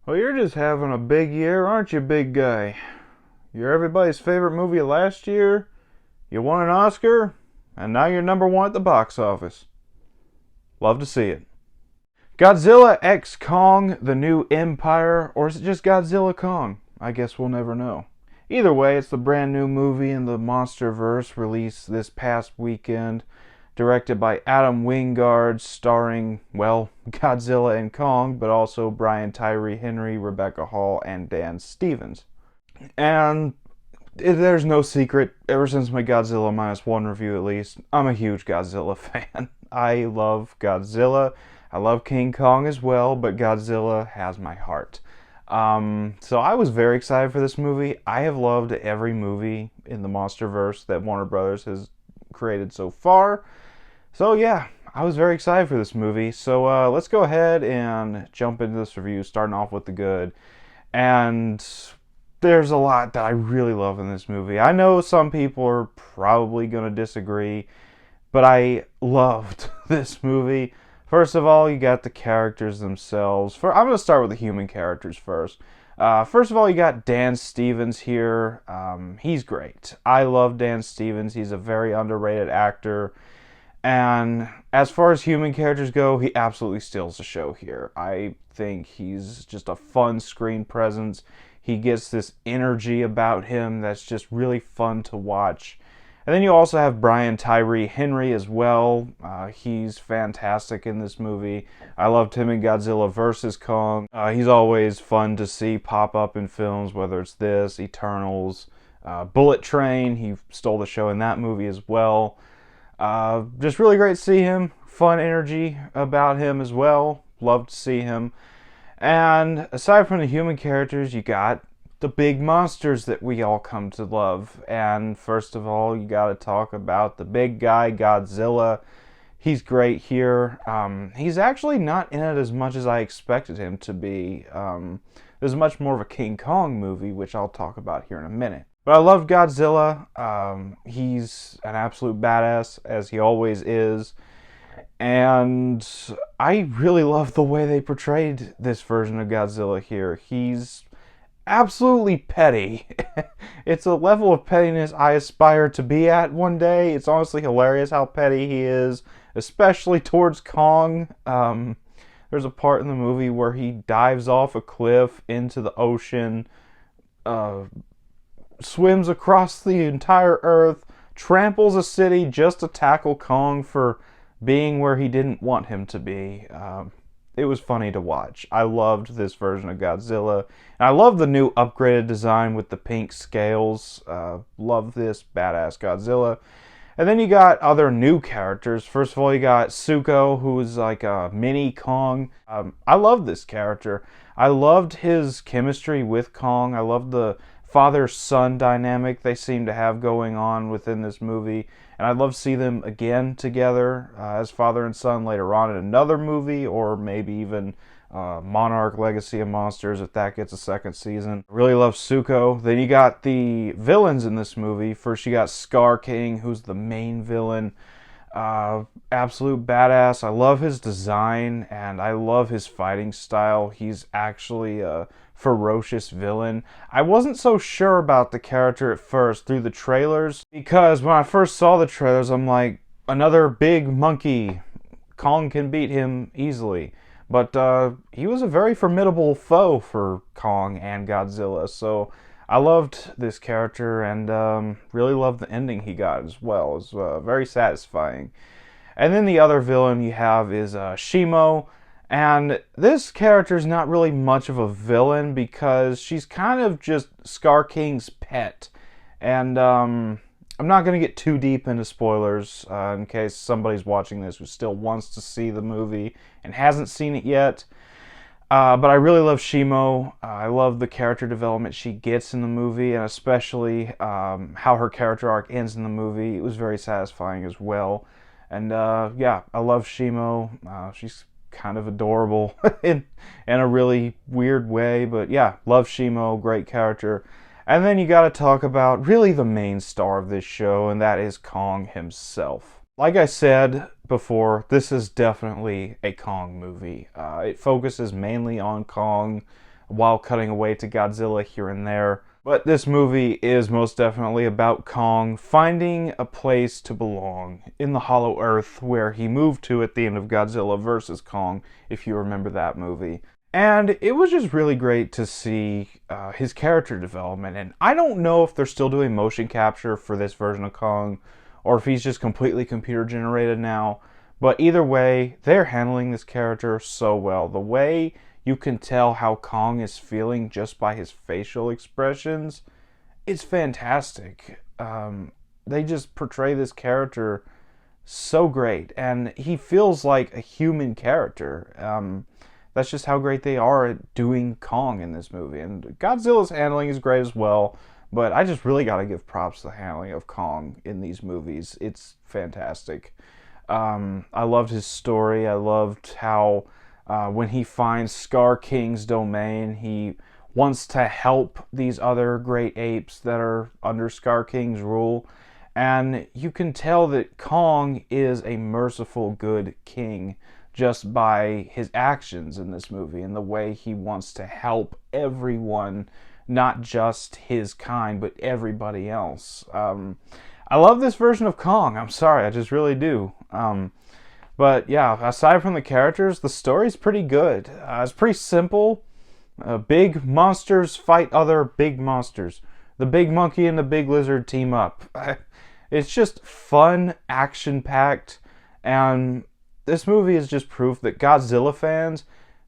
Well, you're just having a big year, aren't you, big guy? You're everybody's favorite movie of last year, you won an Oscar, and now you're number one at the box office. Love to see it. Godzilla X Kong, The New Empire, or is it just Godzilla Kong? I guess we'll never know. Either way, it's the brand new movie in the MonsterVerse released this past weekend, directed by Adam Wingard, starring, well, Godzilla and Kong, but also Brian Tyree Henry, Rebecca Hall, and Dan Stevens. And there's no secret, ever since my Godzilla Minus One review at least, I'm a huge Godzilla fan. I love Godzilla. I love King Kong as well, but Godzilla has my heart. So I was very excited for this movie. I have loved every movie in the MonsterVerse that Warner Brothers has created so far. So yeah, I was very excited for this movie. So let's go ahead and jump into this review, starting off with the good. And there's a lot that I really love in this movie. I know some people are probably going to disagree, but I loved this movie. First of all, you got the characters themselves. I'm going to start with the human characters first. First of all, you got Dan Stevens here. He's great. I love Dan Stevens. He's a very underrated actor. And as far as human characters go, he absolutely steals the show here. I think he's just a fun screen presence. He gets this energy about him that's just really fun to watch. And then you also have Brian Tyree Henry as well. He's fantastic in this movie. I loved him in Godzilla vs. Kong. He's always fun to see pop up in films, whether it's this, Eternals, Bullet Train. He stole the show in that movie as well. Just really great to see him. Fun energy about him as well. Love to see him. And aside from the human characters, you got the big monsters that we all come to love. And first of all, you got to talk about the big guy, Godzilla. He's great here. He's actually not in it as much as I expected him to be. There's much more of a King Kong movie, which I'll talk about here in a minute. But I love Godzilla. He's an absolute badass, as he always is. And I really love the way they portrayed this version of Godzilla here. He's absolutely petty. It's a level of pettiness I aspire to be at one day. It's honestly hilarious how petty he is, especially towards Kong. There's a part in the movie where he dives off a cliff into the ocean, swims across the entire earth, tramples a city just to tackle Kong for being where he didn't want him to be. It was funny to watch. I loved this version of Godzilla. And I love the new upgraded design with the pink scales. Love this badass Godzilla. And then you got other new characters. First of all, you got Zuko, who's like a mini Kong. I love this character. I loved his chemistry with Kong. I loved the father-son dynamic they seem to have going on within this movie. And I'd love to see them again together as father and son later on in another movie, or maybe even Monarch Legacy of Monsters if that gets a second season. Really love Zuko. Then you got the villains in this movie. First you got Scar King, who's the main villain. Absolute badass. I love his design and I love his fighting style. He's actually a ferocious villain. I wasn't so sure about the character at first through the trailers, because when I first saw the trailers, I'm like, another big monkey. Kong can beat him easily. But he was a very formidable foe for Kong and Godzilla, so I loved this character and really loved the ending he got as well. It was very satisfying. And then the other villain you have is Shimo. And this character is not really much of a villain because she's kind of just Scar King's pet. And I'm not going to get too deep into spoilers in case somebody's watching this who still wants to see the movie and hasn't seen it yet. But I really love Shimo. I love the character development she gets in the movie, and especially how her character arc ends in the movie. It was very satisfying as well. And yeah, I love Shimo. She's kind of adorable in a really weird way, but yeah, love Shimo, great character. And then you got to talk about really the main star of this show, and that is Kong himself. Like I said before, this is definitely a Kong movie. It focuses mainly on Kong. while cutting away to Godzilla here and there. But this movie is most definitely about Kong finding a place to belong in the Hollow Earth where he moved to at the end of Godzilla vs. Kong, if you remember that movie. And it was just really great to see his character development. And I don't know if they're still doing motion capture for this version of Kong, or if he's just completely computer generated now. But either way, they're handling this character so well. The way you can tell how Kong is feeling just by his facial expressions, it's fantastic. They just portray this character so great, and he feels like a human character. That's just how great they are at doing Kong in this movie. And Godzilla's handling is great as well, but I just really got to give props to the handling of Kong in these movies. It's fantastic. I loved his story. I loved how when he finds Scar King's domain, he wants to help these other great apes that are under Scar King's rule. And you can tell that Kong is a merciful, good king just by his actions in this movie and the way he wants to help everyone, not just his kind, but everybody else. I love this version of Kong. I'm sorry, I just really do. But yeah, aside from the characters, the story's pretty good. It's pretty simple. Big monsters fight other big monsters. The big monkey and the big lizard team up. It's just fun, action-packed, and this movie is just proof that Godzilla fans,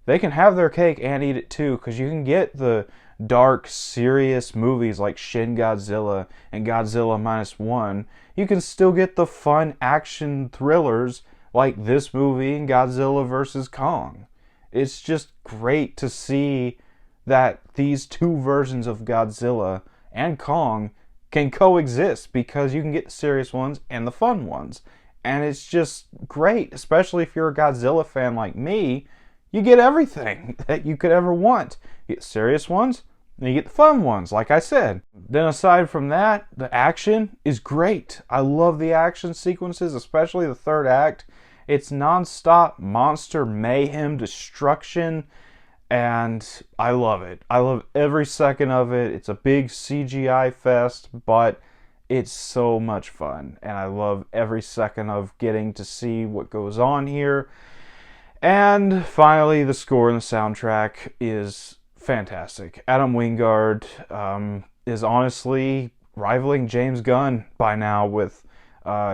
they can have their cake and eat it too, because you can get the dark, serious movies like Shin Godzilla and Godzilla -1. You can still get the fun action thrillers like this movie and Godzilla vs. Kong. It's just great to see that these two versions of Godzilla and Kong can coexist, because you can get the serious ones and the fun ones. And it's just great, especially if you're a Godzilla fan like me. You get everything that you could ever want. You get serious ones, and you get the fun ones, like I said. Then aside from that, the action is great. I love the action sequences, especially the third act. It's non-stop monster mayhem, destruction, and I love it. I love every second of it. It's a big CGI fest, but it's so much fun, and I love every second of getting to see what goes on here. And finally, the score and the soundtrack is fantastic. Adam Wingard is honestly rivaling James Gunn by now with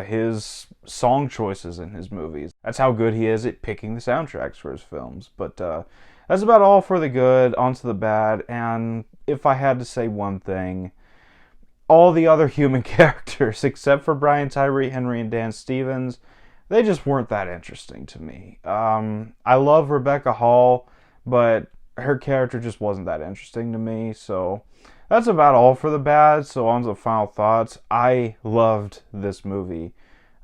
his song choices in his movies. That's how good he is at picking the soundtracks for his films. But that's about all for the good, onto the bad. And if I had to say one thing, all the other human characters, except for Brian Tyree Henry and Dan Stevens, they just weren't that interesting to me. I love Rebecca Hall, but her character just wasn't that interesting to me. So that's about all for the bad. So on to the final thoughts. I loved this movie.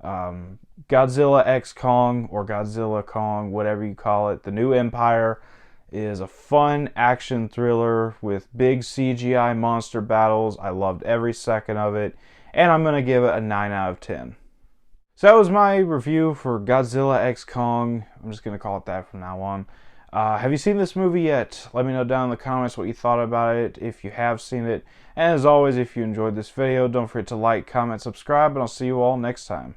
Godzilla X Kong, or Godzilla Kong, whatever you call it, The New Empire, is a fun action thriller with big CGI monster battles. I loved every second of it, and I'm going to give it a 9 out of 10. So that was my review for Godzilla X Kong. I'm just going to call it that from now on. Have you seen this movie yet? Let me know down in the comments what you thought about it, if you have seen it. And as always, if you enjoyed this video, don't forget to like, comment, subscribe, and I'll see you all next time.